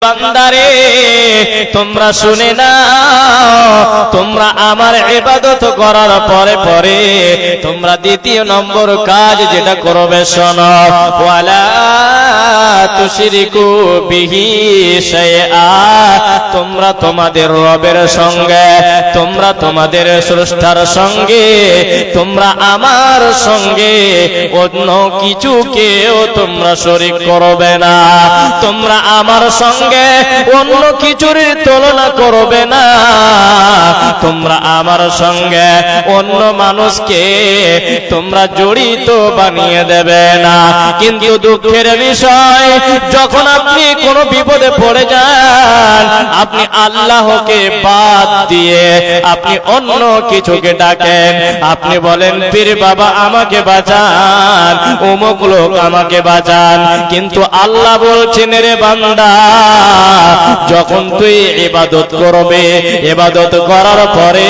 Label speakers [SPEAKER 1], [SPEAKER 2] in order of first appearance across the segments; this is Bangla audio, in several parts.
[SPEAKER 1] বান্দারে তোমরা শুনে নাও, তোমরা আমার ইবাদত করার পরে পরে তোমরা দ্বিতীয় নম্বর কাজ যেটা করবে শোনো, ওয়ালা তুশরিকু বিহি শাইআ। তোমরা তোমাদের রবের সঙ্গে, তোমরা তোমাদের স্রষ্টার সঙ্গে, তোমরা আমার সঙ্গে অন্য কিছুকেও তোমরা শরীক করবে না। তোমরা আমার সঙ্গে অন্য কিছুর তুলনা করবে না। তোমরা আমার সঙ্গে অন্য মানুষকে তোমরা জড়িত বানিয়ে দেবে না। কিন্তু দুঃখের বিষয়, যখন আপনি কোনো বিপদে পড়ে যান, আপনি আল্লাহকে বাদ দিয়ে আপনি অন্য কিছুকে ডাকেন। আপনি বলেন, পীর বাবা আমাকে বাঁচান, অমুক লোক আমাকে বাঁচান। কিন্তু আল্লাহ বলছেন, রে বান্দা, যখন তুই ইবাদত করবে, ইবাদত করার পরে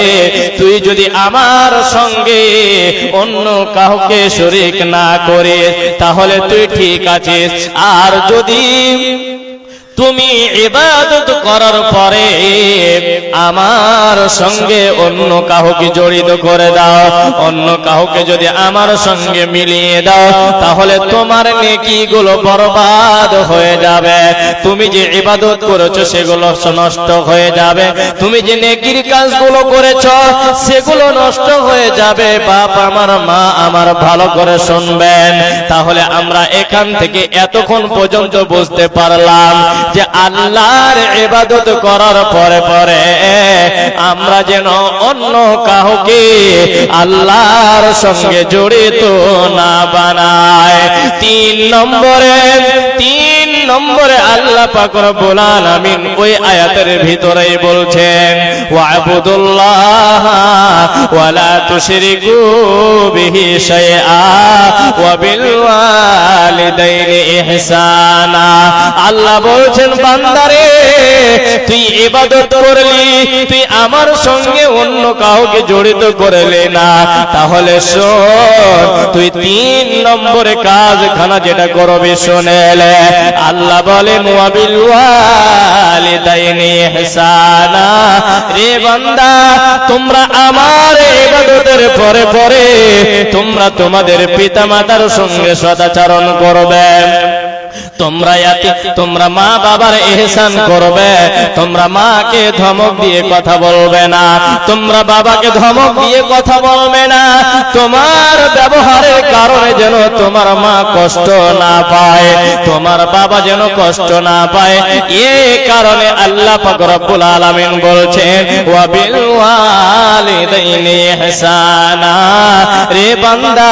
[SPEAKER 1] তুই যদি আমার সঙ্গে অন্য কাউকে শরীক না করে, তাহলে তুই ঠিক আছিস। আর যদি তুমি ইবাদত করার পরে আমার সঙ্গে অন্য কাউকে জড়িত করে দাও, অন্য কাউকে যদি আমার সঙ্গে মিলিয়ে দাও, তাহলে তোমার নেকিগুলো বরবাদ হয়ে যাবে। তুমি যে ইবাদত করেছো সেগুলো নষ্ট হয়ে যাবে। তুমি যে নেকির কাজগুলো করেছো সেগুলো নষ্ট হয়ে যাবে। বাপ আমার, মা আমার, ভালো করে শুনবেন। তাহলে আমরা এখান থেকে এতক্ষণ পর্যন্ত বুঝতে পারলাম যে আল্লাহর ইবাদত করার পরে পরে আমরা যেন অন্য কাউকে আল্লাহর সঙ্গে জড়িত না বানায়। তিন নম্বরে আল্লাহ পাক রব্বুল আলামিন ওই আয়াতের ভিতরেই বলছেন, ওয়াবুদুল্লাহ ওয়ালা তুশরিকু বিহি শাইআ ওয়া বিল ওয়ালিদাইনি ইহসানা। আল্লাহ বলছেন, বান্দারে তুই ইবাদত করলি, তুই আমার সঙ্গে অন্য কাউকে জড়িত করলে না, তাহলে শোন, তুই 3 নম্বরে কাজখানা যেটা করবি শুনেলে। আল্লাহ বলেন, ওয়া বিল ওয়ালিদাইনি ইহসানা। রে বান্দা, তোমরা আমার ইবাদতের পরে পরে তোমরা তোমাদের পিতামাতার সঙ্গে সদাচরণ করবে। তোমরা মা বাবার ইহসান করবে। তোমরা মাকে ধমক দিয়ে কথা বলবে না, তোমরা বাবাকে ধমক দিয়ে কথা বলবে না। তোমার ব্যবহারের কারণে যেন তোমার মা কষ্ট না পায়, তোমার বাবা যেন কষ্ট না পায়। এই কারণে আল্লাহ পাক রব্বুল আলামিন বলছেন, ওয়া বিল ওয়ালিদাইনি ইহসানা। রে বান্দা,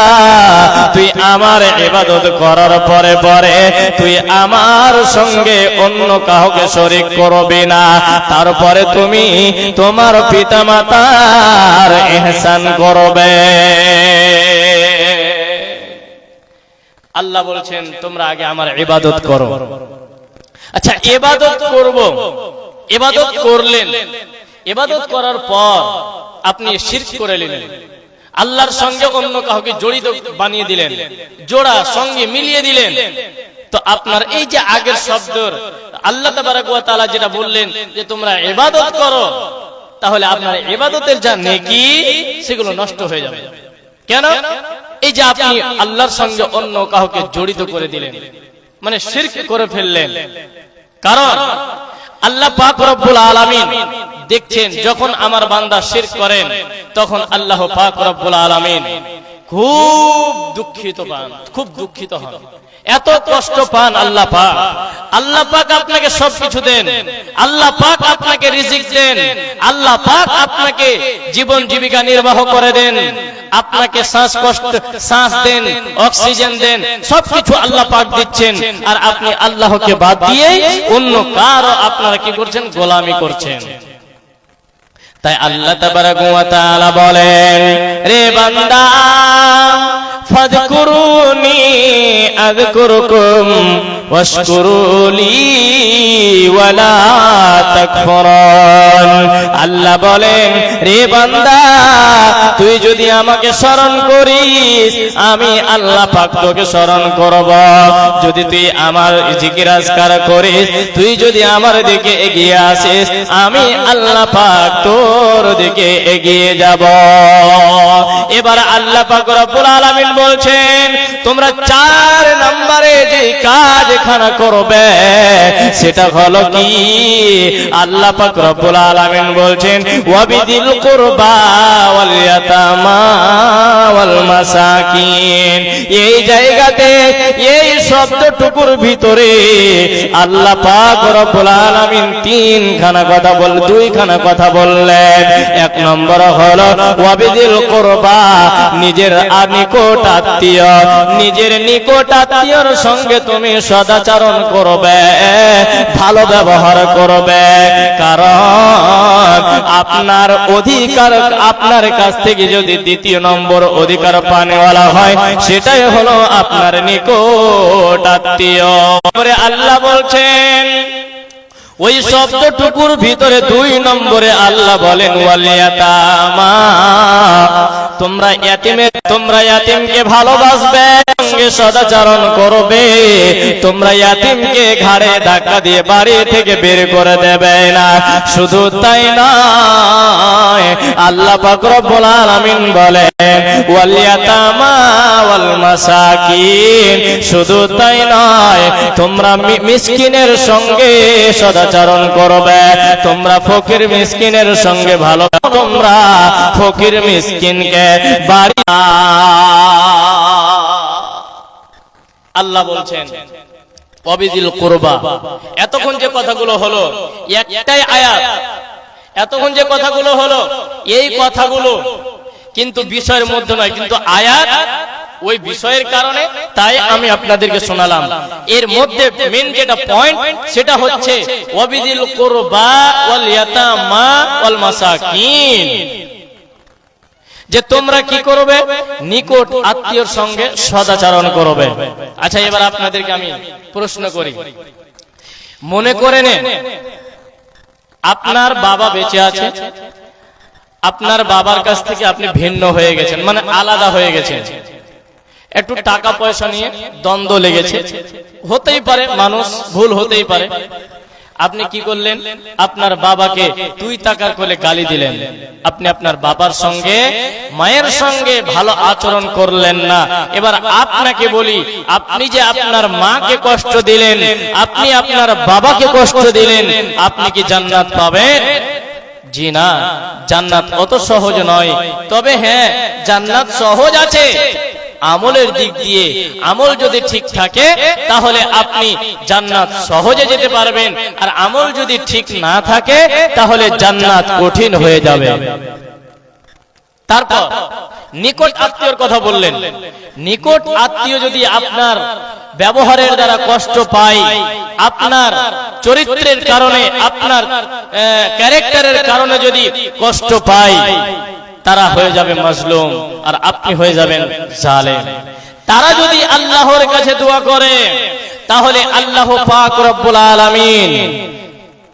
[SPEAKER 1] তুই আমার ইবাদত করার পরে পরে তুই আমার সঙ্গে অন্য কাউকে শরীক করবি না। তারপরে তুমি তোমার পিতামাতার ইহসান করবে। আল্লাহ বলছেন, তোমরা আগে আমার ইবাদত করো। আচ্ছা, ইবাদত করব, ইবাদত করলেন, ইবাদত করার পর আপনি শিরক করে নিলেন, আল্লাহর সঙ্গে অন্য কাউকে জড়িত বানিয়ে দিলেন, জোড়া সঙ্গে মিলিয়ে দিলেন। তো আপনার এই যে আগের শব্দর আল্লাহ তাবারক ওয়া তাআলা যেটা বললেন যে তোমরা ইবাদত করো, তাহলে আপনার ইবাদতের যা নেকি সেগুলো নষ্ট হয়ে যাবে। কেন? এই যে আপনি আল্লাহর সঙ্গে অন্য কাউকে জড়িত করে দিলেন, মানে শিরক করে ফেললেন। কারণ আল্লাহ পাক রব্বুল আলামিন দেখছেন, যখন আমার বান্দা শিরক করেন তখন আল্লাহ পাক রব্বুল আলামিন খুব দুঃখিত পান, খুব দুঃখিত হন, এত কষ্ট পান আল্লাহ পাক। আল্লাহ পাক আপনাকে সবকিছু দেন, আল্লাহ পাক আপনাকে রিজিক দেন, আল্লাহ পাক আপনাকে জীবন জীবিকা নির্বাহ করে দেন, আপনাকে শ্বাস দেন, অক্সিজেন দেন, সবকিছু আল্লাহ পাক দিচ্ছেন। আর আপনি আল্লাহকে বাদ দিয়ে অন্য কারো আপনারা কি করছেন? গোলামি করছেন। তাই আল্লাহ তাবারক ওয়া তাআলা বলেন, রে বান্দা, ফাযকুরুনি আযকুরুকুম ওয়াশকুরুলি ওয়ালা তাকফুরুন। আল্লাহ বলেন, রে বান্দা, তুই যদি আমাকে স্মরণ করিস, আমি আল্লাহ পাক তোকে স্মরণ করব। যদি তুই আমার জিকির আজকার করিস, তুই যদি আমার দিকে এগিয়ে আসিস, আমি আল্লাহ পাক তোর দিকে এগিয়ে যাব। এবার আল্লাহ পাক রব্বুল আলামিন বলছেন, তোমরা 4 নম্বরে যে কাজ এখানে করবে সেটা হলো কি? আল্লাহ পাক রব্বুল আলামিন বলছেন, ওয়াবিদিল কুরবা ওয়াল ইয়াতামা ওয়াল মাসাকিন। এই জায়গাতে এই শব্দটুকুর ভিতরে আল্লাহ পাক রব্বুল আলামিন 2 খানা কথা বললেন। 1 নম্বর হলো ওয়াবিদিল কুরবা, নিজের নিকট আত্মীয়, নিজের নিকট আত্মীয়র সঙ্গে তুমি সদাচরণ করবে, ভালো ব্যবহার করবে। কারণ আপনার অধিকার, আপনার কাছ থেকে যদি 2 নম্বর অধিকার পানেওয়ালা হয়, সেটাই হলো আপনার নিকট আত্মীয়। আল্লাহ বলছেন, ওই শব্দটুকুর ভিতরে 2 নম্বরে আল্লাহ বলেন, ওয়াল ইয়াতামা, তোমরা ইয়াতিমকে ভালোবাসবে, সঙ্গে সদাচরণ করবে। তোমরা ইয়াতিমকে ঘাড়ে ধাক্কা দিয়ে বাড়ি থেকে বের করে দেবে না। শুধু তাই নয়, আল্লাহ পাক রব্বুল আলামিন বলেন, ওয়াল ইয়াতামা ওয়াল মাসাকিন। শুধু তাই নয়, তোমরা মিসকিনের সঙ্গে সদাচরণ করবে। তোমরা ফকির মিসকিনের সঙ্গে ভালো, তোমরা ফকির মিসকিনকে বাড়ি। আল্লাহ বলছেন ওয়াবিদিল কুরবা। এতক্ষণ যে কথাগুলো হলো একটাই আয়াত, এতক্ষণ যে কথাগুলো হলো এই কথাগুলো কিন্তু বিষয়ের মধ্যে নয়, কিন্তু আয়াত ওই বিষয়ের কারণে তাই আমি আপনাদেরকে শোনালাম। এর মধ্যে মেন যেটা পয়েন্ট সেটা হচ্ছে ওয়াবিদিল কুরবা ওয়াল ইয়াতামা ওয়াল মাসাকিন, যে তোমরা কি করবে? নিকট আত্মীয়র সঙ্গে সদাচরণ করবে। আচ্ছা, এবার আপনাদেরকে আমি প্রশ্ন করি, মনে করে নেন আপনার বাবা বেঁচে আছে, আপনার বাবার কাছ থেকে আপনি ভিন্ন হয়ে গেছেন, মানে আলাদা হয়ে গেছেন। একটু টাকা পয়সা নিয়ে দ্বন্দ্ব লেগেছে, হতেই পারে, মানুষ ভুল হতেই পারে। আপনি কি করলেন? আপনার বাবাকে 2 টাকার কোলে গালি দিলেন। আপনি আপনার বাবার সঙ্গে, মায়ের সঙ্গে ভালো আচরণ করলেন না। এবার আপনাকে বলি, আপনি যে আপনার মাকে কষ্ট দিলেন, আপনি আপনার বাবাকে কষ্ট দিলেন, আপনি কি জান্নাত পাবেন? জি না, জান্নাত অত সহজ নয়। তবে হ্যাঁ, জান্নাত সহজ আছে আমলের দিক দিয়ে। আমল যদি ঠিক থাকে তাহলে আপনি জান্নাত সহজে যেতে পারবেন, আর আমল যদি ঠিক না থাকে তাহলে জান্নাত কঠিন হয়ে যাবে। তারপর নিকট আত্মীয়র কথা বললেন। নিকট আত্মীয় যদি আপনার ব্যবহারের দ্বারা কষ্ট পায়, আপনার চরিত্রের কারণে, আপনার ক্যারেক্টারের কারণে যদি কষ্ট পায়, তারা হয়ে যাবে মাজলুম আর আপনি হয়ে যাবেন জালেম। তারা যদি আল্লাহর কাছে দোয়া করে তাহলে আল্লাহ পাক রব্বুল আলামিন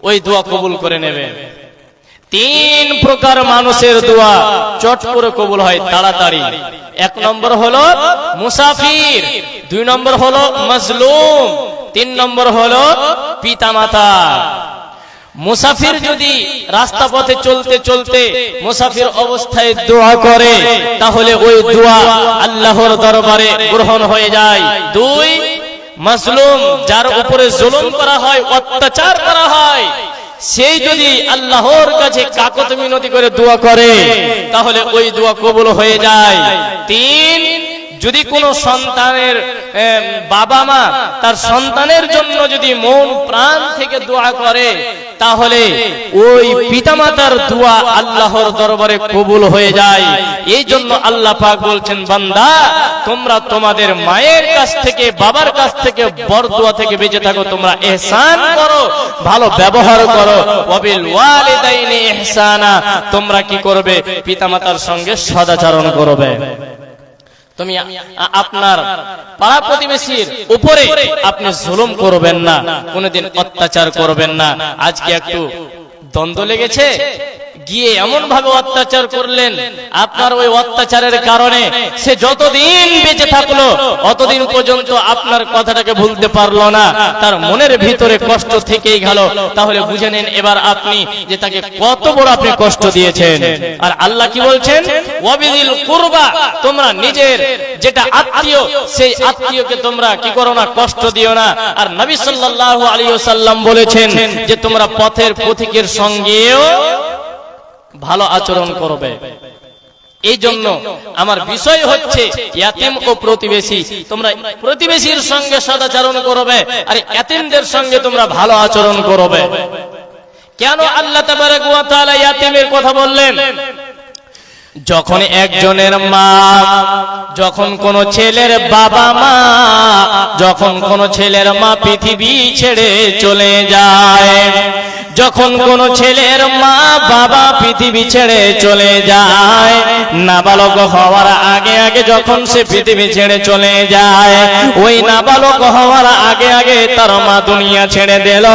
[SPEAKER 1] ওই দোয়া কবুল করে নেবে। 3 প্রকার মানুষের দোয়া চট করে কবুল হয় তাড়াতাড়ি। 1 নম্বর হলো মুসাফির, 2 নম্বর হলো মাজলুম, 3 নম্বর হলো পিতামাতা। মুসাফির যদি রাস্তা পথে চলতে চলতে মুসাফির অবস্থায় দোয়া করে তাহলে ওই দোয়া আল্লাহর দরবারে গ্রহণ হয়ে যায়। 2 মাজলুম, যার উপরে জুলুম করা হয়, অত্যাচার করা হয়, সেই যদি আল্লাহর কাছে কাকুত মিনতি করে দোয়া করে তাহলে ওই দোয়া কবুল হয়ে যায়। 3, যদি কোনো সন্তানের বাবা মা তার সন্তানের জন্য যদি মন প্রাণ থেকে দোয়া করে তাহলে ওই পিতামাতার দোয়া আল্লাহর দরবারে কবুল হয়ে যায়। এই জন্য আল্লাহ পাক বলছেন, বান্দা তোমরা তোমাদের মায়ের কাছ থেকে, বাবার কাছ থেকে, বরদোয়া থেকে বেঁচে থাকো, তোমরা ইহসান করো, ভালো ব্যবহার করো। ওয়াবিল ওয়ালিদাইনি ইহসানা, তোমরা কি করবে? পিতামাতার সঙ্গে সদাচরণ করবে। তুমি আপনার পাড়া প্রতিবেশীর উপরে আপনি জুলুম করবেন না, কোনদিন অত্যাচার করবেন না। আজকে একটু দ্বন্দ্ব লেগেছে, গিয়ে এমন ভাবে অত্যাচার করলেন, আপনার ওই অত্যাচারের কারণে সে যতদিন বেঁচে থাকলো অতদিন পর্যন্ত আপনার কথাটাকে ভুলতে পারলো না, তার মনের ভিতরে কষ্ট থেকেই গেল। তাহলে বুঝে নেন এবার আপনি যে তাকে কত বড় আপনি কষ্ট দিয়েছেন। আর আল্লাহ কি বলছেন, ওয়াবিদিল কুরবা, তোমরা নিজের যেটা আত্মীয় সেই আত্মীয়কে তোমরা কি করো না, কষ্ট দিও না। আর নবী সাল্লাল্লাহু আলাইহি ওয়াসাল্লাম বলেছেন যে তোমরা পথের পথিকের সঙ্গেও ভালো আচরণ করবে। এই জন্য আমার বিষয় হচ্ছে ইয়াতিম ও প্রতিবেশী, তোমরা প্রতিবেশীর সঙ্গে সদাচরণ করবে আর ইয়াতিমদের সঙ্গে তোমরা ভালো আচরণ করবে। কেন আল্লাহ তাবারক ওয়া তাআলা ইয়াতিমের কথা বললেন? যখন একজনের মা, যখন কোন ছেলের বাবা মা, যখন কোন ছেলের মা পৃথিবী ছেড়ে চলে যায়, যখন কোন ছেলের মা বাবা পৃথিবী ছেড়ে চলে যায়, নাবালক হওয়ার আগে আগে যখন সে পৃথিবী ছেড়ে চলে যায়, ওই নাবালক হওয়ার আগে আগে তার মা দুনিয়া ছেড়ে দিল,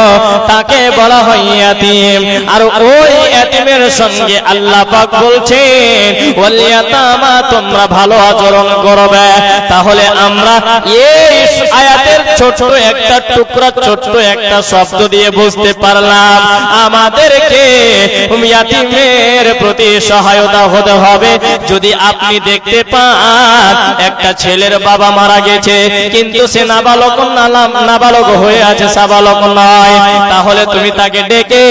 [SPEAKER 1] তাকে বলা হয় ইয়াতিম। আর ওই ইয়াতিমের সঙ্গে আল্লাহ পাক বলছেন ওয়াল ইয়াতামা, তোমরা ভালো আচরণ করবে। তাহলে আমরা এই আয়াতের ছোট একটা টুকরা, ছোট একটা শব্দ দিয়ে বুঝতে পারলাম আমাদেরকে ইয়াতিমের প্রতি সহায়তা হতে হবে। যদি আপনি দেখতে পান একটা ছেলের বাবা মারা গেছে কিন্তু সে নাবালক হয়ে আছে, সাবালক নয়, তাহলে তুমি তাকে ডেকে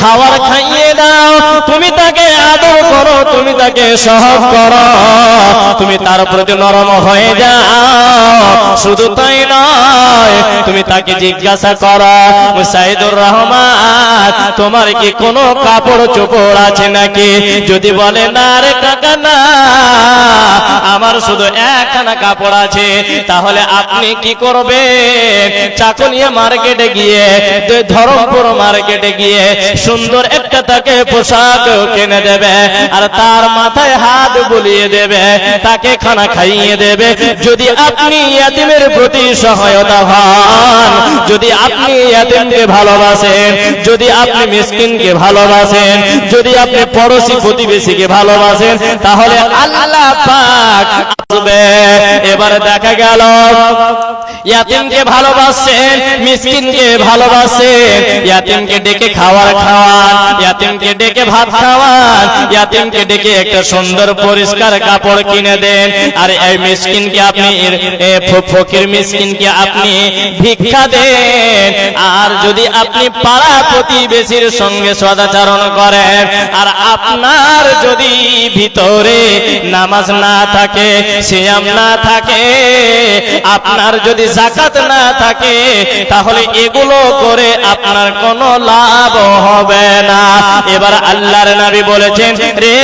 [SPEAKER 1] খাবার খাইয়ে দাও, তুমি তাকে আদর করো, তুমি তাকে সহগ করো, তুমি তার প্রতি নরম হয়ে যাও। শুধু তাই নয়, তুমি তাকে জিজ্ঞাসা করো মুসাইদুর রহমান, তোমার কি কোনো কাপড় চোপড় আছে নাকি? যদি বলে না রে কাকা না, আমার শুধু একখানা কাপড় আছে, তাহলে আপনি কি করবেন? চাকুলিয়া মার্কেটে গিয়ে, ধরমপুর মার্কেটে গিয়ে সুন্দর একটা তাকে পোশাক কিনে দেবে আর তার মাথায় হাত বুলিয়ে দেবে, তাকে খানা খাইয়ে দেবে। যদি আপনি ইয়াতিমের প্রতি সহায়তা হন, যদি আপনি ইয়াতিমকে ভালোবাসেন, যদি আপনি মিসকিনকে ভালোবাসেন, যদি আপনি পড়োশী প্রতিবেশীকে ভালোবাসেন, তাহলে আল্লাহ পাক আসবে। এবার দেখা গেল ইয়াতিমকে ভালোবাসেন, মিসকিনকে ভালোবাসেন, ইয়াতিমকে ডেকে খাওয়ার খাওয়ান, ইয়াতিমকে ডেকে ভাত খাওয়ান, ইয়াতিমকে ডেকে একটা সুন্দর পরিষ্কার কাপড় কিনে দেন। আর এই মিসকিনকে আপনি, ফকির মিসকিনকে আপনি ভিক্ষা দেন। আর যদি আপনি পাড়া প্রতিবেশীর সঙ্গে সদাচরণ করেন, আর আপনার যদি ভিতরে নামাজ না থাকে, সিয়াম না থাকে, আপনার যদি যাকাত না থাকে, তাহলে এগুলো করে আপনার কোনো লাভ হবে না। এবার আল্লাহর নবী বলেছেন, রে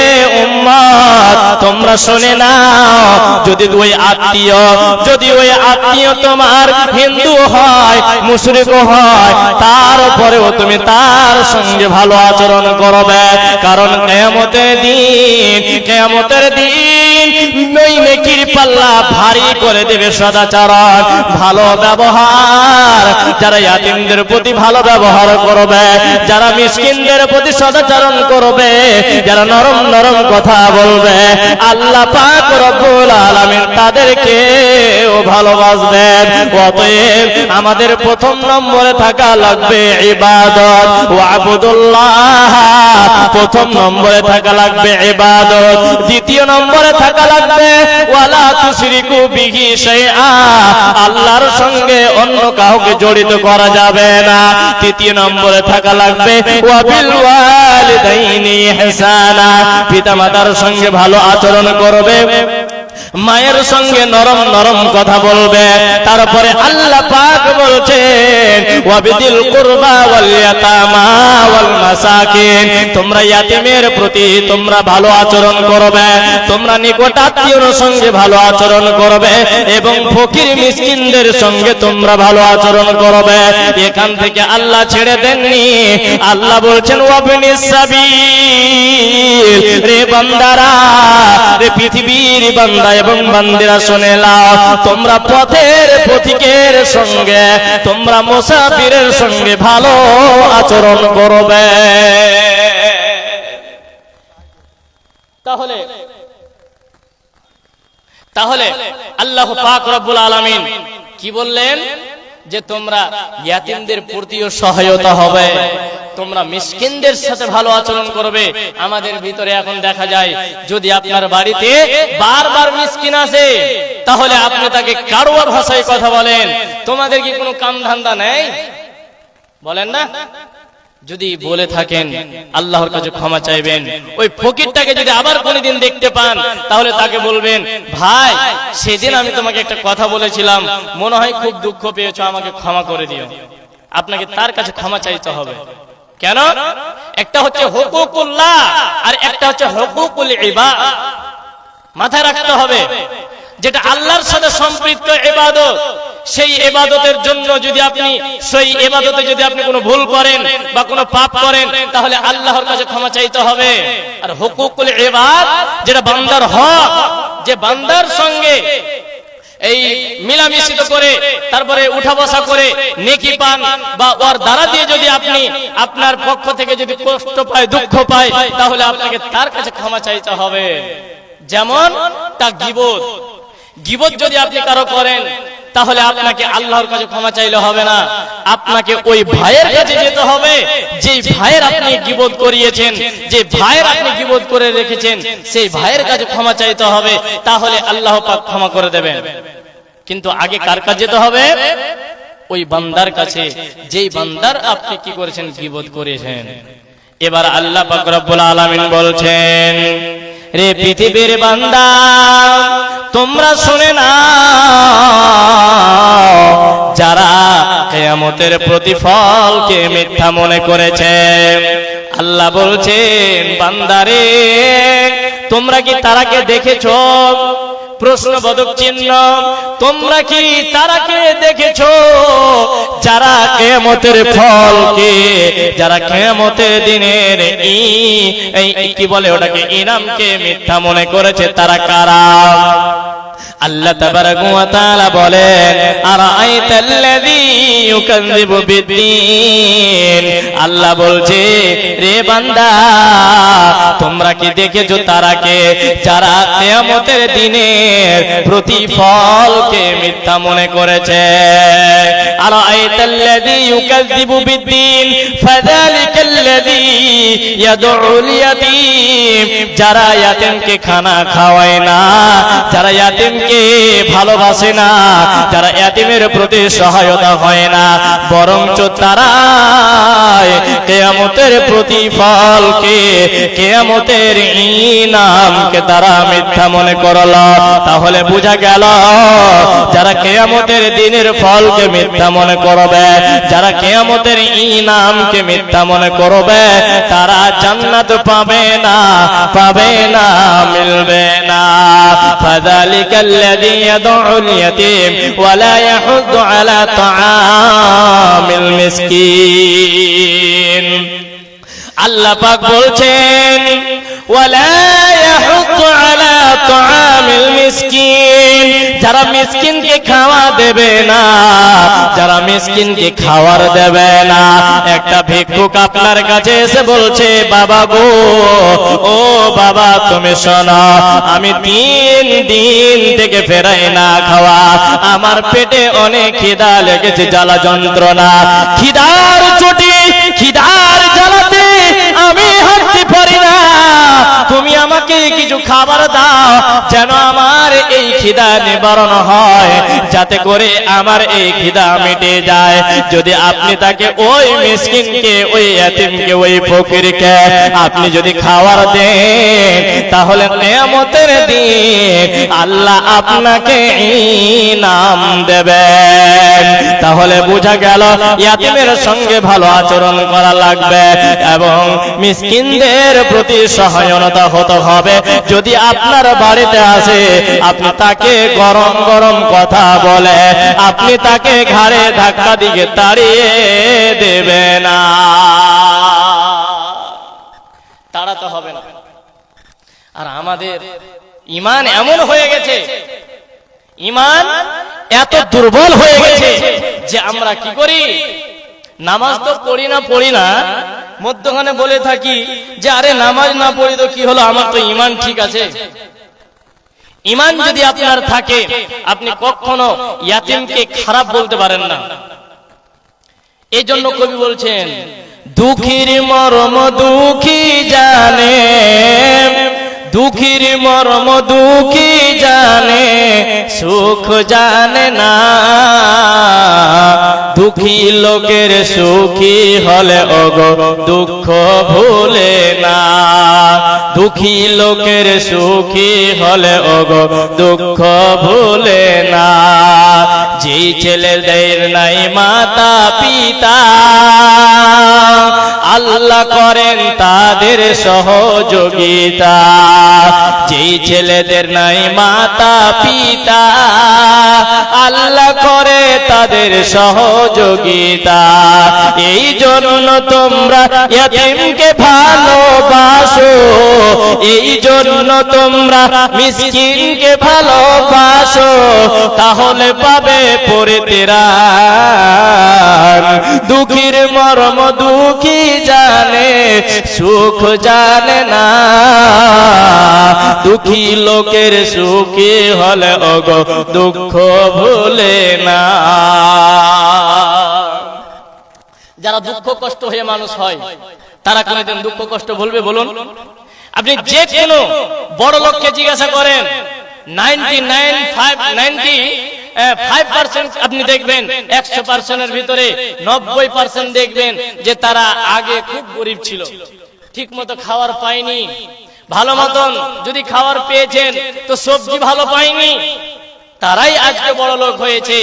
[SPEAKER 1] উম্মত তোমরা শুনে নাও, যদি ওই আত্মীয় তোমার হিন্দু হয়, মুশরিক হয়, তারপরেও তুমি তার সঙ্গে ভালো আচরণ করবে। কারণ কিয়ামতের দিন ওই নেকির পাল্লা ভারী করে দেবে সদাচরণ, ভালো ব্যবহার। যারা ইয়াতিমদের প্রতি ভালো ব্যবহার করবে, যারা মিসকিনদের প্রতি সদাচরণ করবে, যারা নরম নরম কথা বলবে, আল্লাহ পাক রব্বুল আলামিন তাদেরকেও ভালোবাসবেন। অতএব আমাদের প্রথম নম্বরে থাকা লাগবে ইবাদত, ওয়াবুদুল্লাহ। প্রথম নম্বরে থাকা লাগবে ইবাদত, দ্বিতীয় নম্বরে থাকা লাগবে ওয়ালা তুশরিকু বিহি শাইআ, আল্লাহর সঙ্গে অন্য কাউকে জড়িত করা যাবে না। তৃতীয় নম্বরে থাকা লাগবে ওয়াবিল ওয়ালিদাইনি ইহসানা, পিতামাতার সঙ্গে ভালো আচরণ করবে, মায়ের সঙ্গে নরম নরম কথা বলবে। তারপরে আল্লাহ পাক বলছেন ওয়াবিদিল কুরবা ওয়াল ইয়াতামা ওয়াল মাসাকিন, তোমরা ইয়াতিমের প্রতি তোমরা ভালো আচরণ করবে, তোমরা নিকট আত্মীয়র সঙ্গে ভালো আচরণ করবে এবং ফকির মিসকিনদের সঙ্গে তোমরা ভালো আচরণ করবে। এখান থেকে আল্লাহ ছেড়ে দেননি, আল্লাহ বলছেন ওয়াবিনিস সাবিল, রে বান্দারা, রে পৃথিবীর বান্দা এবং বান্দিরা শুনে নাও, তোমরা পথের পথিকের সঙ্গে, তোমরা মুসাফিরের সঙ্গে ভালো আচরণ করবে। তাহলে আল্লাহ পাক রব্বুল আলামিন কি বললেন যে তোমরা ইয়াতীমদের প্রতিও সহায়তা হবে, তোমরা মিসকিনদের সাথে ভালো আচরণ করবে। আমাদের ভিতরে এখন দেখা যায় যদি আপনার বাড়িতে বারবার মিসকিন আসে তাহলে আপনি তাকে কারওয়া ভাষায় কথা বলেন। তোমাদের কি কোনো কাম ধান্দা নেই? বলেন না? যদি বলে থাকেন আল্লাহর কাছে ক্ষমা চাইবেন। ওই ফকিরটাকে যদি আবার কোনদিন দেখতে পান তাহলে তাকে বলবেন, ভাই সেদিন আমি তোমাকে একটা কথা বলেছিলাম, মনে হয় খুব দুঃখ পেয়েছো, আমাকে ক্ষমা করে দিও। আপনাকে তার কাছে ক্ষমা চাইতে হবে। কেন? একটা হচ্ছে হুকুকুল্লাহ আর একটা হচ্ছে হুকুকুল ইবাদ। মাথায় রাখতে হবে যেটা আল্লাহর সাথে সম্পৃক্ত ইবাদত, সেই ইবাদতের জন্য যদি আপনি সেই ইবাদতে যদি আপনি কোনো ভুল করেন বা কোনো পাপ করেন তাহলে আল্লাহর কাছে ক্ষমা চাইতে হবে। আর হুকুকুল ইবাদ যেটা বান্দার হক, যে বান্দার সঙ্গে এই মিলামিশিত করে তারপরে উঠা বসা করে নেকি পান বা ওর দ্বারা দিয়ে যদি আপনি আপনার পক্ষ থেকে যদি কষ্ট পায়, দুঃখ পায়, তাহলে আপনাকে তার কাছে ক্ষমা চাইতে হবে। যেমন তা গীবত যদি আপনি কারো করেন তাহলে আপনাকে আল্লাহর কাছে ক্ষমা চাইলে হবে না, আপনাকে ওই ভাইয়ের কাছে যেতে হবে যেই ভাইয়ের আপনি গীবত করিয়েছেন, যে ভাইয়ের আপনি গীবত করে রেখেছেন, সেই ভাইয়ের কাছে ক্ষমা চাইতে হবে, তাহলে আল্লাহ পাক ক্ষমা করে দেবেন। কিন্তু আগে কার কাছে যেতে হবে? ওই বান্দার কাছে যেই বান্দার আপনি কি করেছেন, গীবত করেছেন। এবার আল্লাহ পাক রব্বুল আলামিন বলছেন, রে পৃথিবীর বান্দা তোমরা শুনে নাও, যারা কিয়ামতের প্রতিফলকে মিথ্যা মনে করেছে। আল্লাহ বলছেন, বান্দারে তোমরা কি তারাকে দেখেছো? প্রশ্নবোধক চিহ্ন। তোমরা কি তারাকে দেখেছো যারা কিয়ামতের ফলকে, যারা কিয়ামতের দিনের কি বলে ওটাকে, ইনামকে মিথ্যা মনে করেছে? তারা কারা? আল্লাহ তাবারাকা ওয়া তাআলা বলেন, আরাআইতাল্লাযী ইউকাযযিবু বিদ্দীন। আল্লাহ বলছে, রে বান্দা তোমরা কি দেখেছো তারাকে যারা কিয়ামতের দিনের প্রতিফলকে মিথ্যা মনে করেছে? আরাআইতাল্লাযী ইউকাযযিবু বিদ্দীন ফাযালিকাল্লাযী ইয়াদউল ইয়াতীম। যারা ইয়াতীমকে খানা খাওয়ায় না, যারা ইয়াতীমকে ভালোবাসে না, যারা ইয়াতীমের প্রতি সহায়তা হয় না, বরঞ্চ তারা কিয়ামতের প্রতিফলকে, কিয়ামতের ইনামকে তারা মিথ্যা মনে করল। তাহলে বোঝা গেল যারা কিয়ামতের দিনের ফলকে মিথ্যা মনে করবে, যারা কিয়ামতের ইনামকে মিথ্যা মনে করবে, তারা জান্নাত পাবে না, পাবে না, মিলবে না। ফাযালিকাল্লাযী ইয়াদউল ইয়াতীম ওয়া লা ইয়াহুদ্দু আলা তাআমিল মিসকিন। আল্লাহ পাক বলছেন, ওয়া লা ইয়াহুদ্দু আলা তাআমিল মিসকিন। যারা মিসকিনকে খাওয়া দেবে না, যারা মিসকিনকে খাওয়ার দেবে না। একটা ভিক্ষুক আপনার কাছে এসে বলছে, বাবা গো, ও বাবা তুমি শোনো, আমি 3 দিন থেকে ফেরাই না খাওয়া, আমার পেটে অনেক খিদা লেগেছে, জ্বালা যন্ত্রণা, খিদার চোটে, খিদার জ্বালাতে আমি হাঁটতে পারি না, তুমি আমাকে কিছু খাবার দাও যেন আমার এই খিদা নিবারণ হয়, যাতে করে আমার এই খিদা মিটে যায়। যদি আপনি তাকে, ওই মিসকিনকে, ওই ইয়াতীমকে, ওই ফকিরকে আপনি যদি খাবার দেন, তাহলে কিয়ামতের দিন আল্লাহ আপনাকে ইনাম দেবেন। তাহলে বোঝা গেল ইয়াতীমের সঙ্গে ভালো আচরণ করা লাগবে এবং মিসকিনদের প্রতি সহায়তা হতে হবে। যদি আপনার বাড়িতে আসে, আপনি তাকে গরম গরম কথা বলে আপনি তাকে ঘাড়ে ধাক্কা দিয়ে তাড়িয়ে দেবে না, তাড়াতে হবে না। আর আমাদের ঈমান এমন হয়ে গেছে, ঈমান এত দুর্বল হয়ে গেছে যে আমরা কি করি, নামাজ তো পড়ি না মধ্যখানে বলে থাকি যে আরে নামাজ না পড়ি তো কি হলো, আমার তো ঈমান ঠিক আছে। ঈমান যদি আপনার থাকে আপনি কখনো ইয়াতিমকে খারাপ বলতে পারেন না। এই জন্য কবি বলছেন, দুঃখীর মর্ম দুঃখী জানে, দুঃখীর মর্ম দুঃখী জানে, সুখ জানে না। দুঃখী লোকের সুখী হলে ওগো দুঃখ ভুলে না। দুঃখী লোকের সুখী হলে ওগো দুঃখ ভুলে না। যেই ছেলেদের নাই মাতা পিতা আল্লাহ করেন তাদের সহযোগিতা। যেই ছেলেদের নাই মাতা পিতা আল্লাহ করে তাদের সহযোগিতা। এই জন্য তোমরা ইয়াতীমকে ভালোবাসো, এই জন্য তোমরা মিসকিনকে ভালোবাসো, তাহলে পাবে পরিত্রাণ। দুঃখীর মর্ম দুঃখী জানে, সুখ জানে না। দুঃখী লোকের সুখী হলে ওগো দুঃখ ভুলে না। যারা দুঃখ কষ্ট হয়ে মানুষ হয় তারা কোনদিন দুঃখ কষ্ট ভুলবে বলুন? আপনি যে কোনো বড় লোককে জিজ্ঞাসা করেন, 95% আপনি দেখবেন 100%-এর ভিতরে 90% দেখবেন যে তারা আগে খুব গরিব ছিল, ঠিক মতো খাওয়ার পায়নি। ভালো মতন যদি খাওয়ার পেয়েছেন তো সবজি ভালো পায়নি, তারাই আজকে বড় লোক হয়েছে।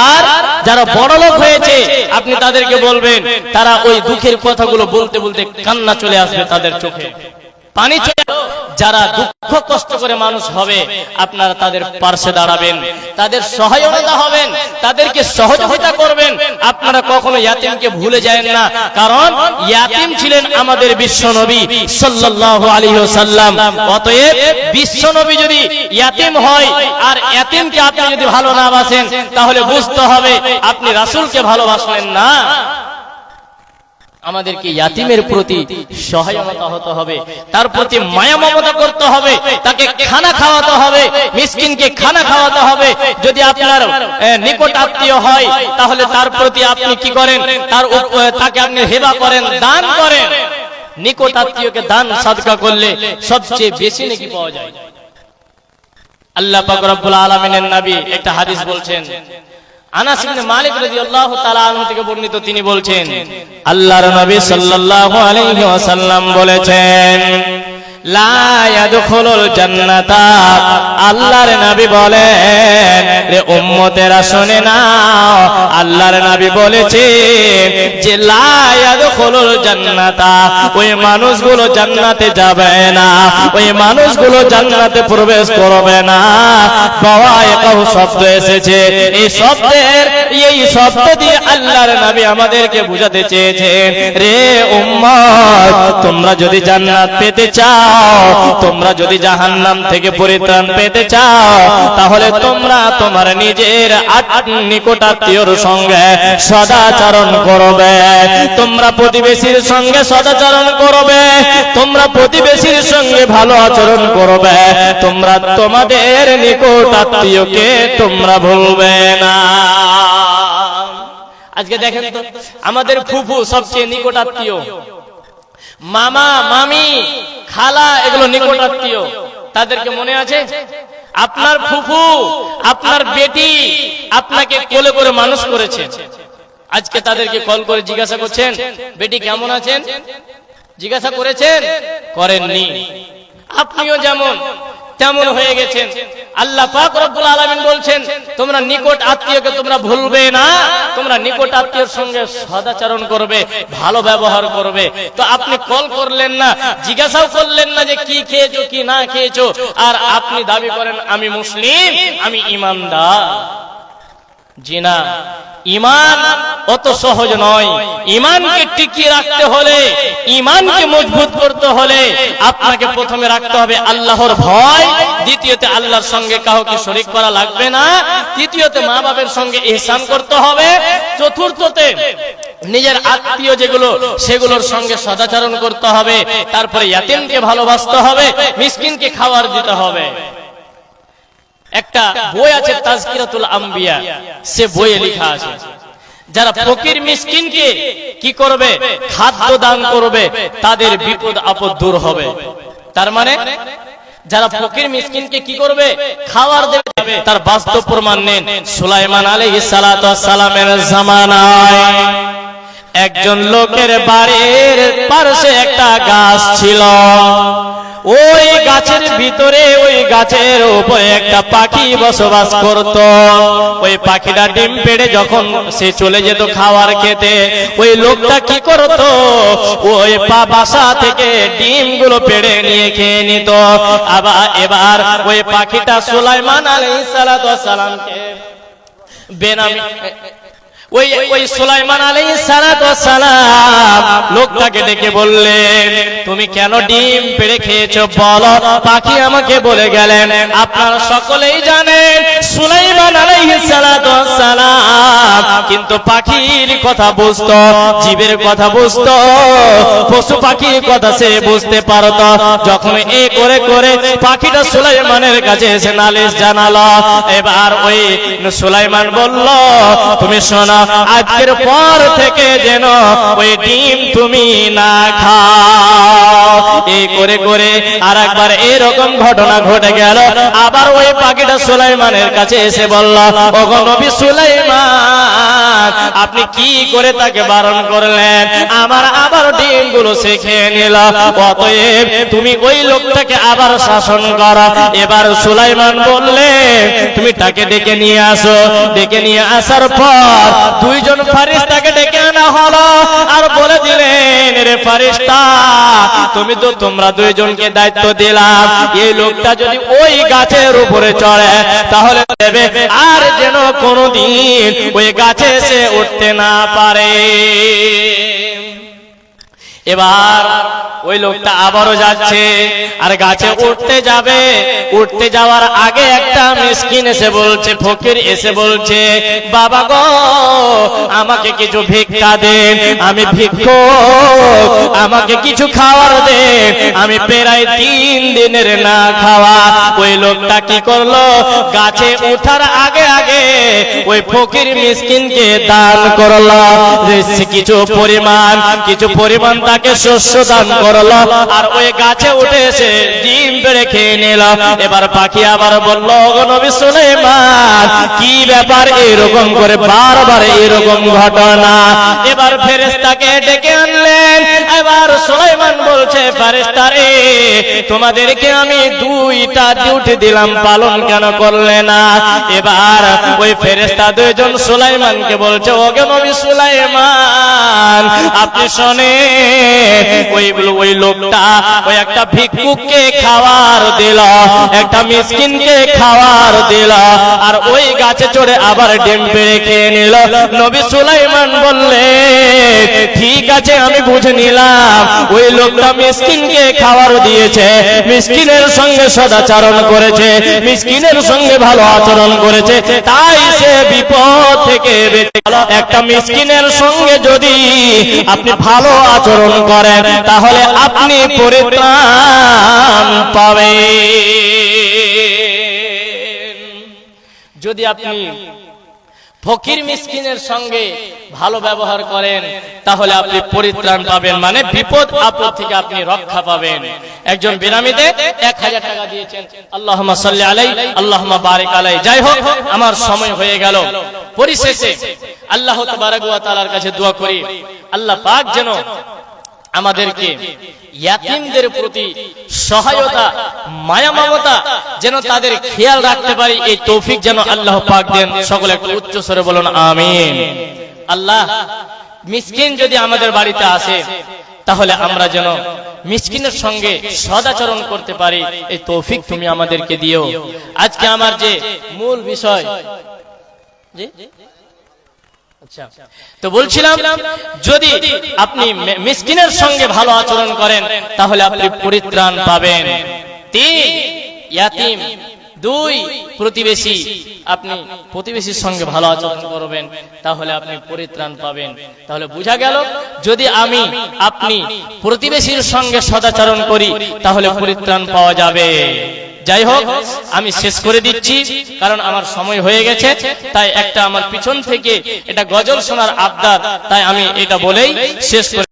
[SPEAKER 1] আর যারা বড় লোক হয়েছে আপনি তাদেরকে বলবেন, তারা ওই দুঃখের কথাগুলো বলতে বলতে কান্না চলে আসবে তাদের চোখে, পানি চলে। যারা দুঃখ কষ্ট করে মানুষ হবে আপনারা তাদের পাশে দাঁড়াবেন, তাদের সহায়তা হবেন, তাদেরকে সহযোগিতা করবেন। আপনারা কখনো ইয়াতীমকে ভুলে যায় না, কারণ ইয়াতীম ছিলেন আমাদের বিশ্বনবী সাল্লাল্লাহু আলাইহি ওয়াসাল্লাম। অতএব বিশ্বনবী যদি ইয়াতীম হয় আর ইয়াতীমকে আপনি যদি ভালো না বাসেন তাহলে বুঝতে হবে আপনি রাসূলকে ভালোবাসলেন না। আমাদেরকে ইয়াতীমের প্রতি সহায়তা হতে হবে, তার প্রতি মায়া মমতা করতে হবে, তাকে খানা খাওয়াতে হবে, মিসকিনকে খানা খাওয়াতে হবে। যদি আপনার নিকট আত্মীয় হয় তাহলে তার প্রতি আপনি কি করেন, তাকে আপনি হেবা করেন, দান করেন। নিকট আত্মীয়কে দান সাদকা করলে সবচেয়ে বেশি নেকি পাওয়া যায়। আল্লাহ পাক রব্বুল আলামিনের নবী একটা হাদিস বলছেন, আনাস ইবনে মালিক রাদিয়াল্লাহু তাআলা আনহু থেকে বর্ণিত, তিনি বলছেন আল্লাহর নবী সাল্লাল্লাহু আলাইহি ওয়াসাল্লাম বলেছেন, লা ইয়াদখুলুল জান্নাতা, আল্লাহর নবী বলেন, রে উম্মতেরা শুনে নাও, আল্লাহর নবী বলেছেন যে লা ইয়াদখুলুল জান্নাতা, ওই মানুষগুলো জান্নাতে যাবে না, ওই মানুষগুলো জান্নাতে প্রবেশ করবে না। বাওয়ায়ে কাউ শব্দ এসেছে, এই শব্দ দিয়ে আল্লাহর নবী আমাদেরকে বুঝাতে চেয়েছেন, রে উম্মত তোমরা যদি জান্নাত পেতে চাও, তোমরা যদি জাহান্নাম থেকে পরিত্রাণ পেতে চাও, তাহলে তোমরা তোমার নিজের নিকট আত্মীয়র সঙ্গে সদাচরণ করবে, তোমরা প্রতিবেশীর সঙ্গে সদাচরণ করবে, তোমরা প্রতিবেশীর সঙ্গে ভালো আচরণ করবে, তোমরা তোমাদের নিকট আত্মীয়কে তোমরা ভুলবে না। আজকে দেখেন তো আমাদের ফুফু সবচেয়ে নিকট আত্মীয়, মামা মামি খালা এগুলো নিকট আত্মীয়, তাদেরকে মনে আছে? আপনার ফুফু আপনার বেটি আপনাকে কোলে করে মানুষ করেছে, আজকে তাদেরকে কল করে জিজ্ঞাসা করছেন বেটি কেমন আছেন, জিজ্ঞাসা করেছেন? করেননি। আপনিও যেমন তেমন হয়ে গেছেন। আল্লাহ পাক রব্বুল আলামিন বলছেন তোমরা নিকট আত্মীয়কে তোমরা ভুলবে না, তোমরা নিকট আত্মীয়র সঙ্গে সদাচরণ করবে, ভালো ব্যবহার করবে। তো আপনি কল করলেন না, জিজ্ঞাসাও করলেন না যে কি খেয়েছো কি না খেয়েছো, আর আপনি দাবি করেন আমি মুসলিম, আমি ঈমানদার। জি না, ঈমান অত সহজ নয়। ঈমানকে টিকিয়ে রাখতে হলে, ঈমানকে মজবুত করতে হলে আপনাকে প্রথমে রাখতে হবে আল্লাহর ভয়, দ্বিতীয়তে আল্লাহর সঙ্গে কাউকে শরীক করা লাগবে না, তৃতীয়তে মা বাবার সঙ্গে ইহসান করতে হবে, চতুর্থতে নিজের আত্মীয় যেগুলো সেগুলোর সঙ্গে সদাচরণ করতে হবে, তারপরে ইয়াতিমকে ভালোবাসতে হবে, মিসকিনকে খাবার দিতে হবে। একটা বই আছে তাজকিরাতুল আম্বিয়া, সে বইয়ে লেখা আছে যারা ফকির মিসকিনকে কি করবে, খাদ্য দান করবে, তাদের বিপদ আপদ দূর হবে। তার মানে যারা ফকির মিসকিনকে কি করবে, খাবার দেবে, তার বাস্তব প্রমাণ নেন। সুলাইমান আলাইহিস সালাতু ওয়াস সালামের জামানায় একজন লোকের বাড়ির পাশে একটা গাছ ছিল। ওই গাছের ভিতরে, ওই গাছের উপরে একটা পাখি বসবাস করত। ওই পাখিটা ডিম পেড়ে যখন সে চলে যেত খাবার খেতে, ওই লোকটা কি করত, ওই বাসা থেকে ডিমগুলো পেড়ে নিয়ে খেয়ে নিত। এবার ওই পাখিটা সুলাইমান আলাইহিস সালাতু ওয়াস সালামকে বেনামি ওই সুলাইমান আলাইহিস সালাতু ওয়াস সালাম লোকটাকে ডেকে বললেন, তুমি কেন ডিম পেড়ে খেয়েছো বলো। পাখি আমাকে বলে গেলেন, আপনারা সকলেই জানেন সুলাইমান আলাইহিস সালাতু ওয়াস সালাম কিন্তু পাখির কথা বুঝতো, জীবের কথা বুঝতো, পশু পাখির কথা সে বুঝতে পারতো। যখন এ করে করে পাখিটা সুলাইমানের কাছে এসে নালিশ জানালো, এবার ওই সুলাইমান বলল, তুমি শোনো, আজকের পর থেকে যেন ওই ডিম তুমি না খাও। এই করে করে আর একবার এরকম ঘটনা ঘটে গেল। আবার ওই পাখিটা সুলাইমানের কাছে এসে বলল, ওগো নবী সুলাইমান, আপনি কি করে তাকে বারণ করলেন, আমার আবার ডিমগুলো সে খেয়ে নিল, অতএব তুমি ওই লোকটাকে আবার শাসন করো। এবার সুলাইমান বললে, তুমি তাকে ডেকে নিয়ে আসো। ডেকে নিয়ে আসার পর দুইজন ফারিস্তাকে ডেকে আনা হলো, আর বলে দিলেন, রে ফারিস্তা, তোমরা দুইজনকে দায়িত্ব দিলাম, এই লোকটা যদি ওই গাছের উপরে চড়ে তাহলে দেবে, আর যেন কোনোদিন ওই গাছে সে উঠতে না পারে। এবার ওই লোকটা আবারও যাচ্ছে, আর গাছে উঠতে যাবে। উঠতে যাওয়ার আগে একটা মিসকিন এসে বলছে, ফকির এসে বলছে, বাবা গো, আমাকে কিছু ভিক্ষা দেন, আমি ভিক্ষুক, আমাকে কিছু খাবার দেন, আমি প্রায় 3 দিনের না খাওয়া। ওই লোকটা কি করলো, গাছে ওঠার আগে আগে ওই ফকির মিসকিনকে দান করলো, কিছু পরিমাণ তাকে শস্য দান করলো, আর ওই গাছে উঠে এসে ডিম পেড়ে খেয়ে নিল। এবার পাখি আবার বলল, ওগো নবী সুলাইমান, কি ব্যাপার এরকম করে বারবার এরকম ঘটনা। এবার ফেরেশতাকে ডেকে আনলেন। এবার সুলাইমান বলছে, ফেরেশতা রে, তোমাদেরকে আমি 2টা ডিউটি দিলাম, পালন কেন করলে না? এবার ওই ফেরেশতা দুইজন সুলাইমানকে বলছে, ওগো নবী সুলাইমান, আপনি শোনেন, ওই লোকটা ওই একটা ভিক্ষুককে খাবার দিল, একটা মিসকিনকে খাবার দিল, আর ওই গাছে চড়ে আবার ডিম পেড়ে খেয়ে নিল। নবী সুলাইমান বললেন, ঠিক আছে, আমি বুঝে নিলাম, ওই লোকটা মিসকিনকে খাবার দিয়েছে, মিসকিনের সঙ্গে সদাচরণ করেছে, মিসকিনের সঙ্গে ভালো আচরণ করেছে, তাই সে বিপদ থেকে বেঁচে গেল। একটা মিসকিনের সঙ্গে যদি আপনি ভালো আচরণ করেন তাহলে আপনি পরিত্রাণ পাবেন। যদি আপনি ফকির মিসকিনের সঙ্গে ভালো ব্যবহার করেন তাহলে আপনি পরিত্রাণ পাবেন, মানে বিপদ আপদ থেকে আপনি রক্ষা পাবেন। একজন বিরামীতে 1000 টাকা দিয়েছেন, আল্লাহুম্মা সাল্লি আলাইহি আল্লাহুম্মা বারিক আলাইহি। যাই হোক, আমার সময় হয়ে গেল। পরিশেষে আল্লাহ তাবারক ওয়া তাআলার কাছে দোয়া করি, আল্লাহ পাক যেন আমাদেরকে ইয়াতিমদের প্রতি সহায়তা, মায়া মমতা যেন তাদের খেয়াল রাখতে পারি, এই তৌফিক যেন আল্লাহ পাক দেন। সকলে একটু উচ্চ স্বরে বলুন আমিন। আল্লাহ, মিসকিন যদি আমাদের বাড়িতে আসে তাহলে আমরা যেন মিসকিনের সঙ্গে সদাচরণ করতে পারি, এই তৌফিক তুমি আমাদেরকে দিও। আজকে আমার যে মূল বিষয়, তো বলছিলাম, যদি আপনি মিসকিনের সঙ্গে ভালো আচরণ করেন তাহলে আপনি পরিত্রাণ পাবেন। 3, ইয়াতিম দুই, প্রতিবেশী, আপনি প্রতিবেশীর সঙ্গে ভালো আচরণ করবেন, তাহলে আপনি পরিত্রাণ পাবেন। তাহলে বোঝা গেল, যদি আপনি প্রতিবেশীর সঙ্গে সদাচরণ করি তাহলে পরিত্রাণ পাওয়া যাবে। যাই হোক, আমি শেষ করে দিচ্ছি, কারণ আমার সময় হয়ে গেছে। তাই একটা আমার পিছন থেকে এটা গজল শোনার আবদার, তাই আমি এটা বলেই শেষ করে